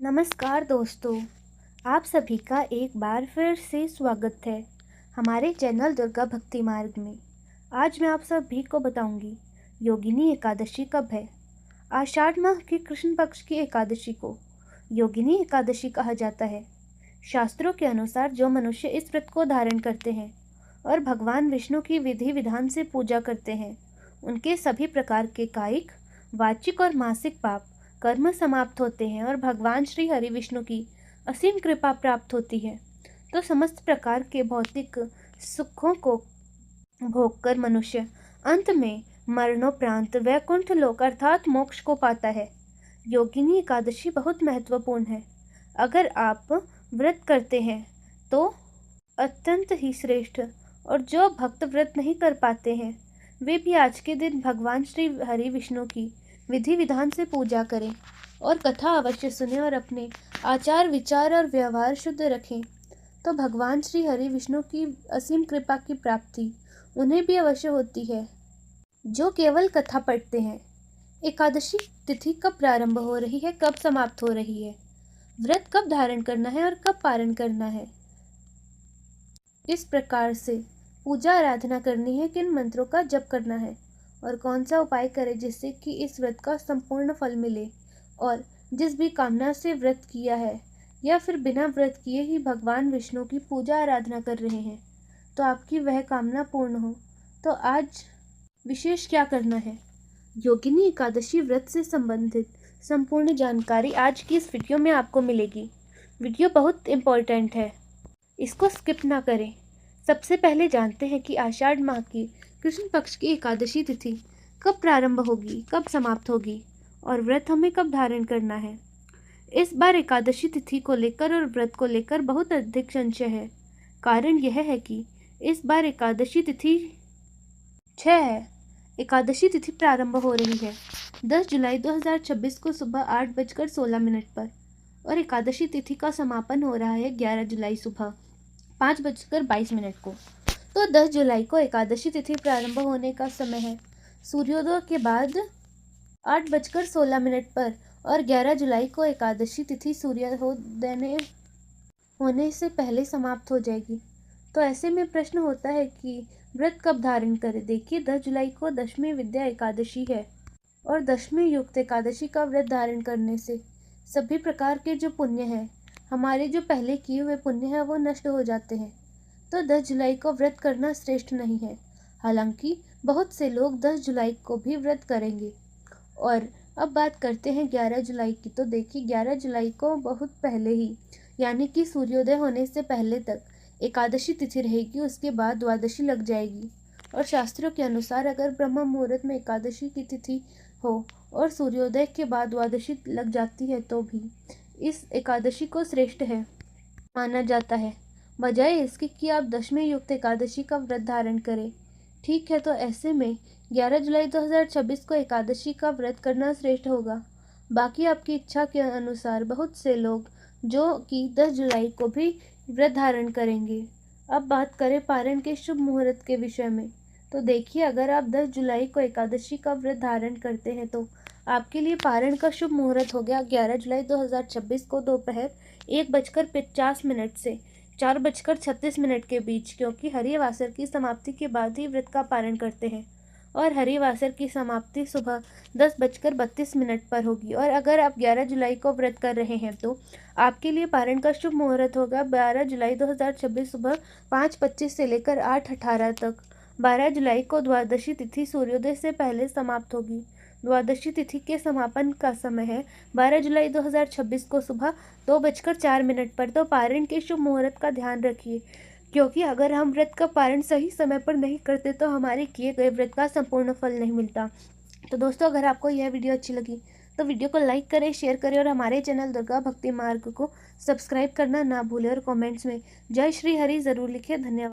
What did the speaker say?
नमस्कार दोस्तों, आप सभी का एक बार फिर से स्वागत है हमारे चैनल दुर्गा भक्ति मार्ग में। आज मैं आप सभी को बताऊंगी योगिनी एकादशी कब है। आषाढ़ माह की कृष्ण पक्ष की एकादशी को योगिनी एकादशी कहा जाता है। शास्त्रों के अनुसार जो मनुष्य इस व्रत को धारण करते हैं और भगवान विष्णु की विधि विधान से पूजा करते हैं, उनके सभी प्रकार के कायिक, वाचिक और मानसिक पाप कर्म समाप्त होते हैं और भगवान श्री हरि विष्णु की असीम कृपा प्राप्त होती है। तो समस्त प्रकार के भौतिक सुखों को भोगकर मनुष्य अंत में मरणोपरांत वैकुंठ लोक अर्थात मोक्ष को पाता है। योगिनी एकादशी बहुत महत्वपूर्ण है। अगर आप व्रत करते हैं तो अत्यंत ही श्रेष्ठ, और जो भक्त व्रत नहीं कर पाते हैं वे भी आज के दिन भगवान श्री हरि विष्णु की विधि विधान से पूजा करें और कथा अवश्य सुने और अपने आचार विचार और व्यवहार शुद्ध रखें, तो भगवान श्री हरि विष्णु की असीम कृपा की प्राप्ति उन्हें भी अवश्य होती है जो केवल कथा पढ़ते हैं। एकादशी तिथि कब प्रारंभ हो रही है, कब समाप्त हो रही है, व्रत कब धारण करना है और कब पारण करना है, किस प्रकार से पूजा आराधना करनी है, किन मंत्रों का जप करना है और कौन सा उपाय करें जिससे कि इस व्रत का संपूर्ण फल मिले, और जिस भी कामना से व्रत किया है या फिर बिना व्रत किए ही भगवान विष्णु की पूजा आराधना कर रहे हैं तो आपकी वह कामना पूर्ण हो, तो आज विशेष क्या करना है। योगिनी एकादशी व्रत से संबंधित संपूर्ण जानकारी आज की इस वीडियो में आपको मिलेगी। वीडियो बहुत इम्पोर्टेंट है, इसको स्किप ना करें। सबसे पहले जानते हैं कि आषाढ़ माह की कृष्ण पक्ष की एकादशी तिथि कब प्रारंभ होगी, कब समाप्त होगी और व्रत हमें कब धारण करना है। इस बार एकादशी तिथि को लेकर और व्रत को लेकर बहुत अधिक संशय है। कारण यह है कि इस बार एकादशी तिथि 6 है। एकादशी तिथि प्रारंभ हो रही है 10 जुलाई 2026 को सुबह 8:16 पर और एकादशी तिथि का समापन हो रहा है 11 जुलाई सुबह 5:22 को। तो 10 जुलाई को एकादशी तिथि प्रारंभ होने का समय है सूर्योदय के बाद 8:16 पर और 11 जुलाई को एकादशी तिथि सूर्योदय होने से पहले समाप्त हो जाएगी। तो ऐसे में प्रश्न होता है कि व्रत कब धारण करें। देखिए, 10 जुलाई को दशमी विद्या एकादशी है और दशमी युक्त एकादशी का व्रत धारण करने से सभी प्रकार के जो पुण्य हैं, हमारे जो पहले किए हुए पुण्य हैं, वो नष्ट हो जाते हैं। तो 10 जुलाई को व्रत करना श्रेष्ठ नहीं है। हालांकि बहुत से लोग 10 जुलाई को भी व्रत करेंगे। और अब बात करते हैं 11 जुलाई की। तो देखिए, 11 जुलाई को बहुत पहले ही, यानी कि सूर्योदय होने से पहले तक एकादशी तिथि रहेगी, उसके बाद द्वादशी लग जाएगी। और शास्त्रों के अनुसार अगर ब्रह्म मुहूर्त में एकादशी की तिथि हो और सूर्योदय के बाद द्वादशी लग जाती है तो भी इस एकादशी को श्रेष्ठ है माना जाता है, बजाय इसके कि आप दशमी युक्त एकादशी का व्रत धारण करें। ठीक है, तो ऐसे में 11 जुलाई 2026 को एकादशी का व्रत करना श्रेष्ठ होगा। बाकी आपकी इच्छा के अनुसार बहुत से लोग जो कि 10 जुलाई को भी व्रत धारण करेंगे। अब बात करें पारण के शुभ मुहूर्त के विषय में। तो देखिए, अगर आप 10 जुलाई को एकादशी का व्रत धारण करते हैं तो आपके लिए पारण का शुभ मुहूर्त हो गया 11 जुलाई 2026 को दोपहर 1:50 से 4:36 के बीच, क्योंकि हरिवासर की समाप्ति के बाद ही व्रत का पारण करते हैं और हरिवासर की समाप्ति सुबह 10:32 पर होगी। और अगर आप 11 जुलाई को व्रत कर रहे हैं तो आपके लिए पारण का शुभ मुहूर्त होगा 12 जुलाई 2026 सुबह 5:25 से लेकर 8:18 तक। 12 जुलाई को द्वादशी तिथि सूर्योदय से पहले समाप्त होगी। द्वादशी तिथि के समापन का समय है 12 जुलाई 2026 को सुबह 2:04 पर। तो पारण के शुभ मुहूर्त का ध्यान रखिए, क्योंकि अगर हम व्रत का पारण सही समय पर नहीं करते तो हमारे किए गए व्रत का संपूर्ण फल नहीं मिलता। तो दोस्तों, अगर आपको यह वीडियो अच्छी लगी तो वीडियो को लाइक करें, शेयर करें और हमारे चैनल दुर्गा भक्ति मार्ग को सब्सक्राइब करना ना भूलें और कमेंट्स में जय श्री हरि ज़रूर लिखें। धन्यवाद।